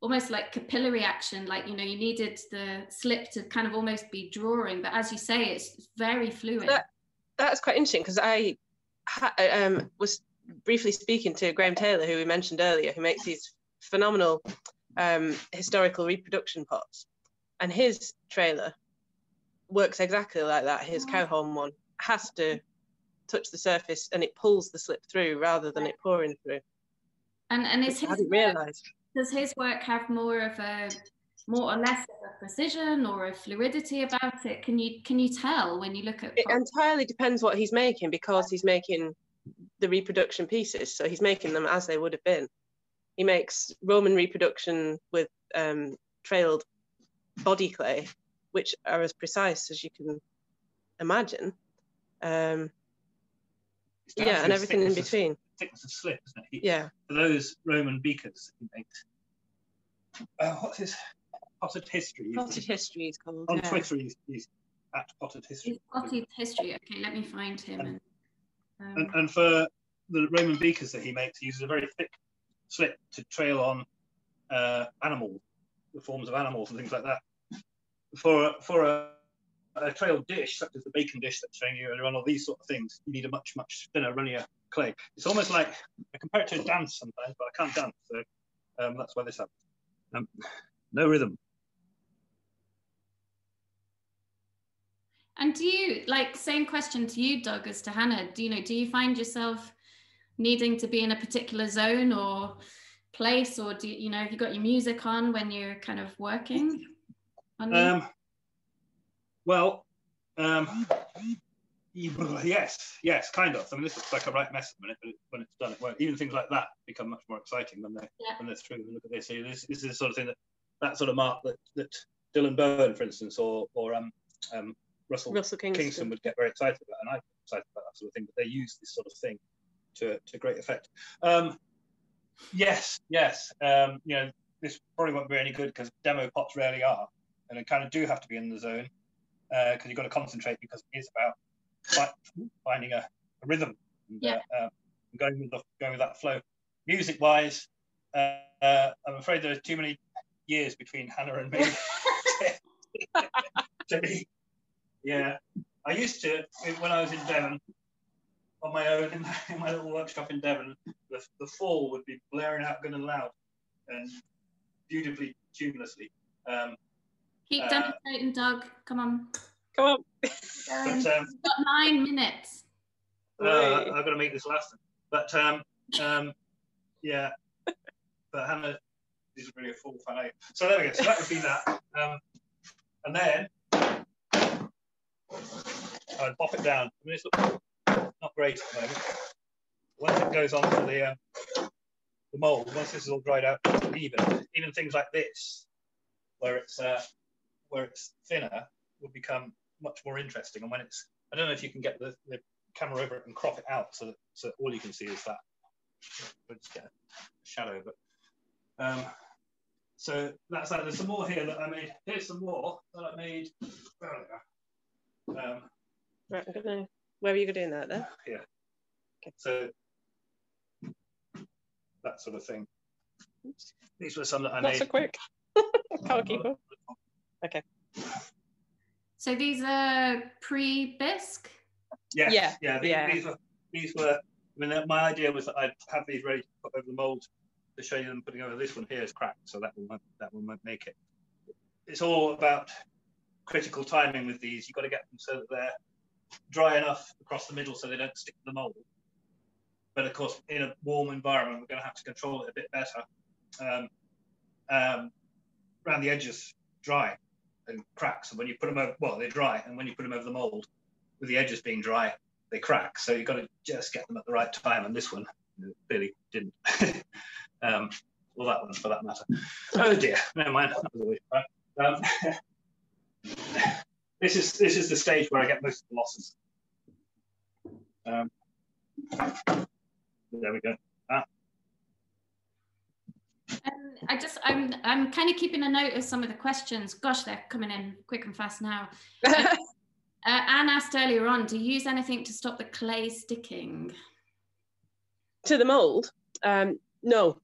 almost like capillary action, like, you know, you needed the slip to kind of almost be drawing, but as you say, it's very fluid. That's quite interesting, because I was briefly speaking to Graham Taylor, who we mentioned earlier, who makes these phenomenal historical reproduction pots, and his trailer works exactly like that. His cow horn one has to touch the surface and it pulls the slip through rather than it pouring through. And is I hadn't realised. Does his work have more or less of a precision or a fluidity about it? Can you tell when you look at it entirely depends what he's making, because he's making the reproduction pieces, so he's making them as they would have been. He makes Roman reproduction with trailed body clay, which are as precise as you can imagine. And everything in between. Thickness of slip, isn't it? Yeah. For those Roman beakers he makes. What's his Potted History? Potted History is called. On Twitter, he's at Potted History. Potted History. Okay, let me find him. And for the Roman beakers that he makes, he uses a very thick slip to trail on animals, the forms of animals and things like that. For a trailed dish, such as the bacon dish that's showing you earlier on, all these sort of things, you need a much, much thinner, runnier clay. It's almost like, I compare it to a dance sometimes, but I can't dance, so that's why this happens. No rhythm. And do you, like, same question to you, Doug, as to Hannah, do you find yourself needing to be in a particular zone or place, or have you got your music on when you're kind of working on yes, kind of. I mean, this looks like a right mess at the minute, but when it's done, it won't. Even things like that become much more exciting when they're through. Look at this. So this is the sort of thing that sort of mark that Dylan Bowen, for instance, or Russell Kingston would get very excited about, and I get excited about that sort of thing. But they use this sort of thing to great effect. Yes. This probably won't be any good because demo pots rarely are, and they kind of do have to be in the zone because you've got to concentrate, because it is about finding a rhythm and going with that flow. Music-wise, I'm afraid there are too many years between Hannah and me. Yeah, I used to, when I was in Devon, on my own, in my little workshop in Devon, the fall would be blaring out good and loud and beautifully, tunelessly. Keep demonstrating, Doug. Come on. But, You've got 9 minutes. I've got to make this last. But but Hannah isn't really a full fan. So there we go. So that would be that. And then I'd pop it down. I mean, it's not great at the moment. Once it goes on to the mould, once this is all dried out, even things like this, where it's thinner, will become much more interesting. And when it's, I don't know if you can get the camera over it and crop it out so that all you can see is that. We'll just get a shadow, but so that's that. There's some more here that I made. Here's some more that I made earlier. Right, where are you doing that then? Yeah. Okay. So that sort of thing. These were some that I made. Not so quick. Can't keep up. Okay. So these are pre-bisque? Yeah. These were. I mean, my idea was that I'd have these ready to put over the mould to show you them putting over. This one here is cracked, so that one won't make it. It's all about critical timing with these. You've got to get them so that they're dry enough across the middle so they don't stick to the mould. But of course, in a warm environment, we're going to have to control it a bit better. around the edges dry and crack. So when you put them over, well, they're dry, and when you put them over the mold, with the edges being dry, they crack. So you've got to just get them at the right time. And this one clearly didn't. Well, that one for that matter. Oh dear, never mind. That was a waste. This is the stage where I get most of the losses. There we go. I'm kind of keeping a note of some of the questions. Gosh, they're coming in quick and fast now. Anne asked earlier on, do you use anything to stop the clay sticking? To the mould? No,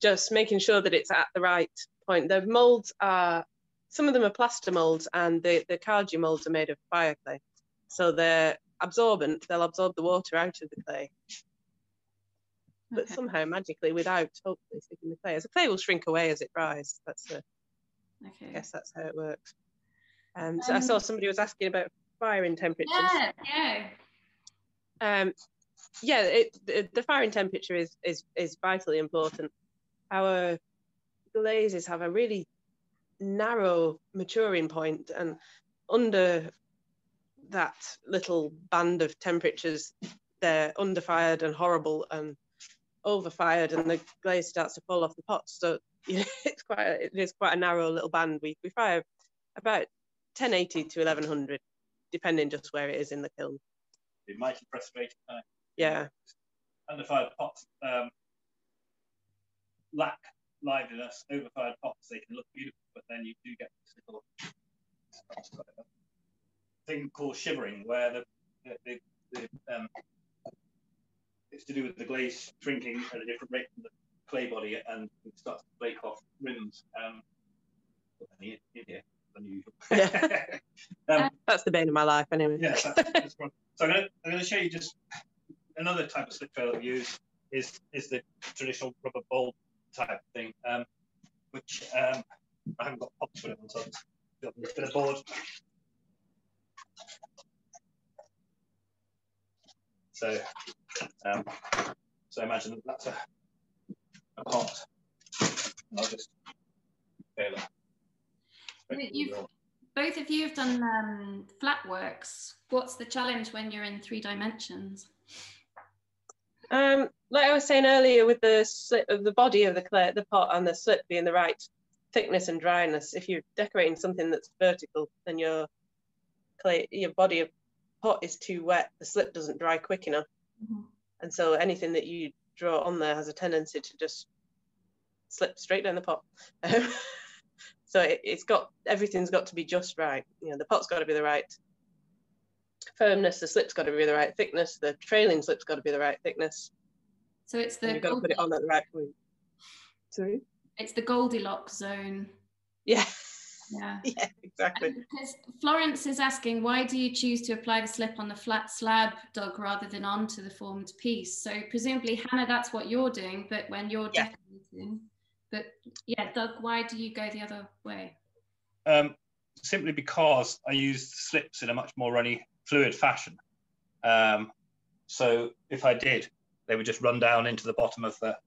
just making sure that it's at the right point. The moulds are, some of them are plaster moulds, and the Cardew moulds are made of fire clay. So they're absorbent, they'll absorb the water out of the clay. But somehow magically, without hopefully sticking the clay, as the clay will shrink away as it dries. That's I guess that's how it works. So I saw somebody was asking about firing temperatures. The firing temperature is vitally important. Our glazes have a really narrow maturing point, and under that little band of temperatures, they're underfired and horrible, and overfired, and the glaze starts to fall off the pots. So it is quite a narrow little band. We fire about 1080 to 1100, depending just where it is in the kiln. It might be frustrating. Yeah. Underfired pots lack liveliness. Overfired pots, they can look beautiful, but then you do get this little thing called shivering, where it's to do with the glaze shrinking at a different rate from the clay body, and it starts to flake off rims. Unusual. Yeah. That's the bane of my life, anyway. Yeah, that's so I'm going to show you just another type of slip trail that we use is the traditional rubber bulb type thing, which I haven't got pops for it on, so I've got this bit of board. So imagine that that's a pot. And I'll just fail it. Both of you have done flat works. What's the challenge when you're in 3 dimensions? Like I was saying earlier, with the slip of the body of the clay, the pot, and the slip being the right thickness and dryness, if you're decorating something that's vertical, then your body of pot is too wet, the slip doesn't dry quick enough. And so anything that you draw on there has a tendency to just slip straight down the pot. So everything's got to be just right. The pot's got to be the right firmness, the slip's got to be the right thickness, the trailing slip's got to be the right thickness. So it's you've got to put it on at the right point. Sorry? It's the Goldilocks zone. Yeah. Yeah. Yeah, exactly. Because Florence is asking, why do you choose to apply the slip on the flat slab, Doug, rather than onto the formed piece? So presumably, Hannah, that's what you're doing, but when you're decorating. But yeah, Doug, why do you go the other way? Simply because I use the slips in a much more runny, fluid fashion. So if I did, they would just run down into the bottom of the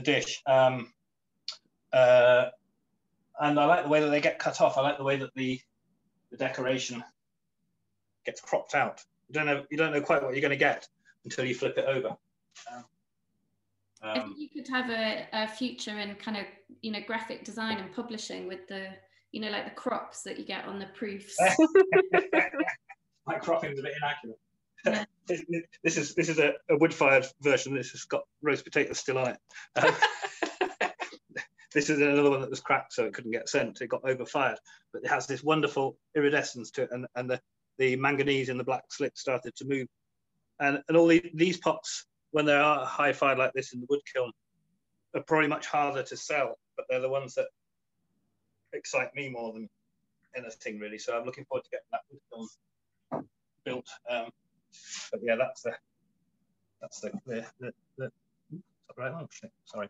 dish. And I like the way that they get cut off. I like the way that the decoration gets cropped out. You don't know quite what you're going to get until you flip it over. I think you could have a future in kind of graphic design and publishing with the like the crops that you get on the proofs. My cropping is a bit inaccurate. Yeah. This is a wood-fired version. This has got roast potatoes still on it. This is another one that was cracked, so it couldn't get sent. It got overfired, but it has this wonderful iridescence to it, and the manganese in the black slip started to move. And all these pots, when they are high fired like this in the wood kiln, are probably much harder to sell, but they're the ones that excite me more than anything, really. So I'm looking forward to getting that wood kiln built. But yeah, that's the right one. Sorry.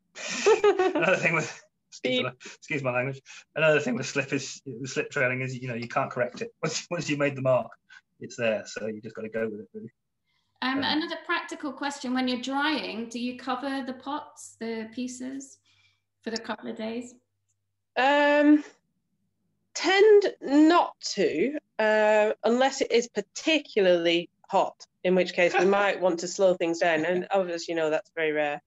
Another thing with excuse my language. Another thing with the slip trailing is you can't correct it once you made the mark. It's there, so you just got to go with it, really. Another practical question: when you're drying, do you cover the pots, the pieces, for the couple of days? Tend not to, unless it is particularly hot, in which case we might want to slow things down. And obviously, you know, that's very rare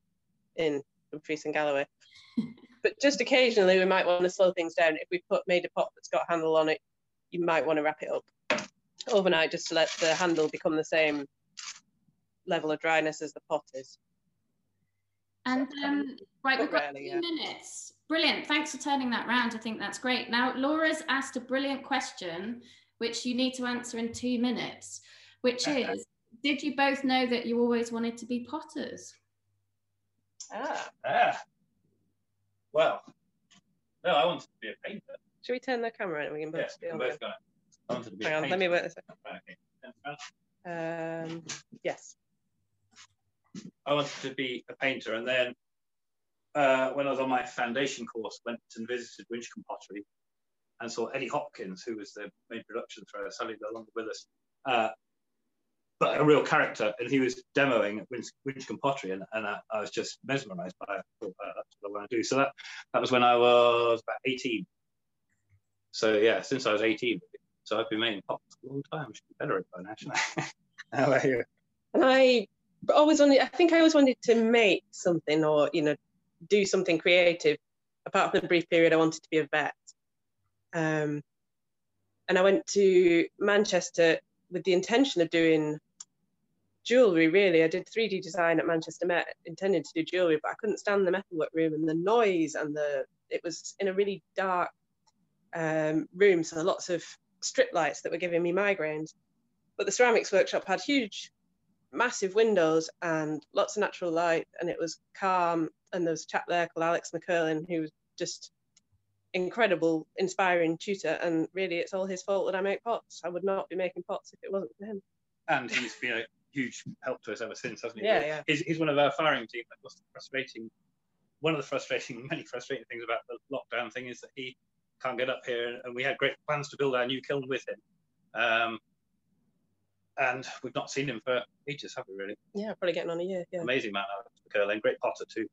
in Dumfries and Galloway. But just occasionally we might want to slow things down. If we made a pot that's got a handle on it, you might want to wrap it up overnight just to let the handle become the same level of dryness as the pot is. And right, we've got 2 minutes. Brilliant. Thanks for turning that round. I think that's great. Now, Laura's asked a brilliant question, which you need to answer in 2 minutes, which is, did you both know that you always wanted to be potters? Well, no, I wanted to be a painter. Should we turn the camera and we can both be on both got it. I wanted to be Hang a on, painter. let me work this out. out. Yes. I wanted to be a painter, and then when I was on my foundation course, went and visited Winchcombe Pottery and saw Eddie Hopkins, who was the main production thrower, selling along with us, but a real character, and he was demoing at Winchcombe Pottery, and I was just mesmerised by it. I thought, that's what I want to do. So that was when I was about 18. So yeah, since I was 18, so I've been making pots a long time. I should be better at it by now, shouldn't I? How about you? And I always wanted to make something, or, you know, do something creative. Apart from the brief period I wanted to be a vet. And I went to Manchester with the intention of doing jewellery, really. I did 3D design at Manchester Met, intending to do jewellery, but I couldn't stand the metalwork room and the noise, and it was in a really dark room, so lots of strip lights that were giving me migraines. But the ceramics workshop had huge, massive windows and lots of natural light, and it was calm, and there was a chap there called Alex McCurlin, who was just incredible, inspiring tutor, and really it's all his fault that I make pots. I would not be making pots if it wasn't for him. And he's been a huge help to us ever since, hasn't he? Yeah. He's one of our firing team. One of the many frustrating things about the lockdown thing is that he can't get up here, and we had great plans to build our new kiln with him. And we've not seen him for ages, have we, really? Yeah, probably getting on a year. Yeah. Amazing man, Alex McCurlin. Great potter too.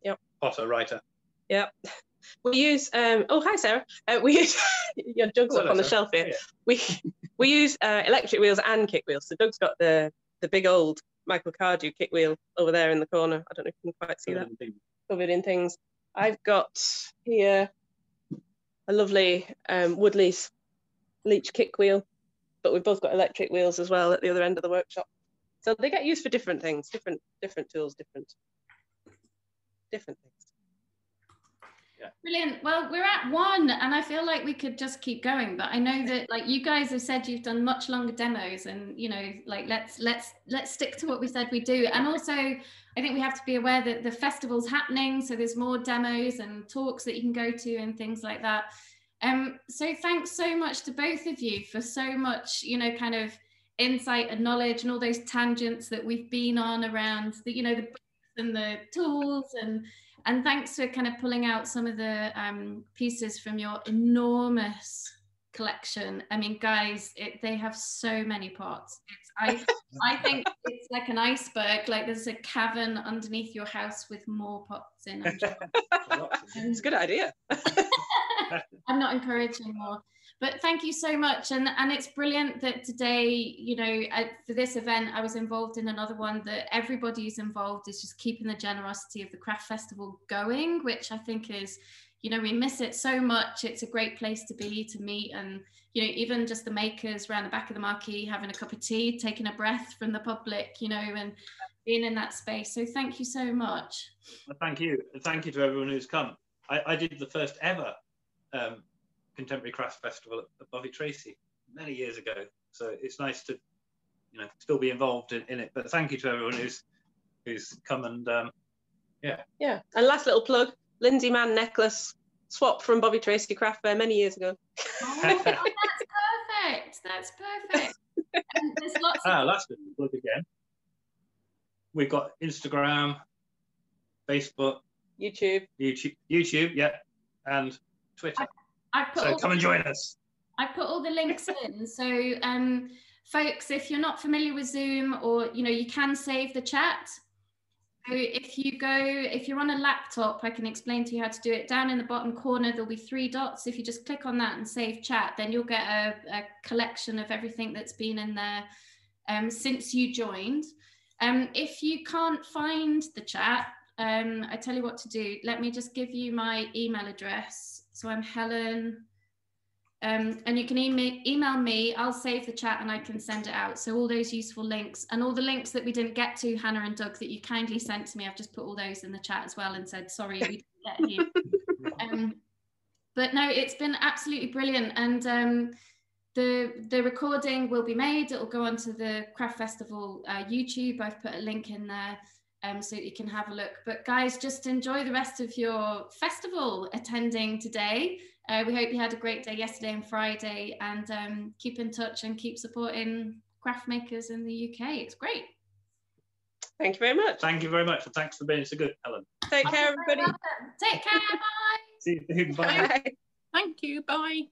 Yep. Potter, writer. Yep. We use oh, hi Sarah. We use your Doug's up on the shelf here. Yeah. We use electric wheels and kick wheels. So Doug's got the big old Michael Cardew kick wheel over there in the corner. I don't know if you can quite see that. Covered in things. I've got here a lovely wood leach kick wheel, but we've both got electric wheels as well at the other end of the workshop. So they get used for different things, different tools, different things. Yeah. Brilliant. Well, we're at 1, and I feel like we could just keep going, but I know that, like, you guys have said you've done much longer demos, and, you know, like, let's stick to what we said we do. And also, I think we have to be aware that the festival's happening, so there's more demos and talks that you can go to and things like that. So thanks so much to both of you for so much, you know, kind of insight and knowledge, and all those tangents that we've been on around the, you know, the books and the tools, and thanks for kind of pulling out some of the pieces from your enormous collection. I mean, guys, they have so many pots. I think it's like an iceberg. Like, there's a cavern underneath your house with more pots in. I'm sure. It's a good idea. I'm not encouraging more. But thank you so much. And it's brilliant that today, you know, for this event, I was involved in another one, that everybody who's involved is just keeping the generosity of the craft festival going, which I think is, you know, we miss it so much. It's a great place to be, to meet, and, you know, even just the makers around the back of the marquee, having a cup of tea, taking a breath from the public, you know, and being in that space. So thank you so much. Well, thank you. And thank you to everyone who's come. I did the first ever Contemporary Crafts Festival at Bovey Tracy many years ago, so it's nice to, you know, still be involved in it. But thank you to everyone who's come, and yeah. And last little plug: Lindsay Mann necklace swap from Bovey Tracy Craft Fair many years ago. Oh, that's perfect. That's perfect. And there's lots of last little plug again. We've got Instagram, Facebook, YouTube, yeah, and Twitter. So come and join us. I put all the links in. So folks, if you're not familiar with Zoom, or, you know, you can save the chat. So if you're on a laptop, I can explain to you how to do it. Down in the bottom corner, there'll be 3 dots. If you just click on that and save chat, then you'll get a collection of everything that's been in there since you joined. If you can't find the chat, I tell you what to do. Let me just give you my email address. So I'm Helen. And you can email me, I'll save the chat and I can send it out. So all those useful links and all the links that we didn't get to, Hannah and Doug, that you kindly sent to me, I've just put all those in the chat as well and said, sorry, we didn't get here. But no, it's been absolutely brilliant. And the recording will be made, it'll go onto the Craft Festival YouTube. I've put a link in there so that you can have a look. But guys, just enjoy the rest of your festival attending today. We hope you had a great day yesterday and Friday, and keep in touch and keep supporting craft makers in the UK. It's great. Thank you very much. Thank you very much, and thanks for being so good, Helen. Take care, everybody. Take care. Bye. See you soon. Bye. Bye. Thank you. Bye.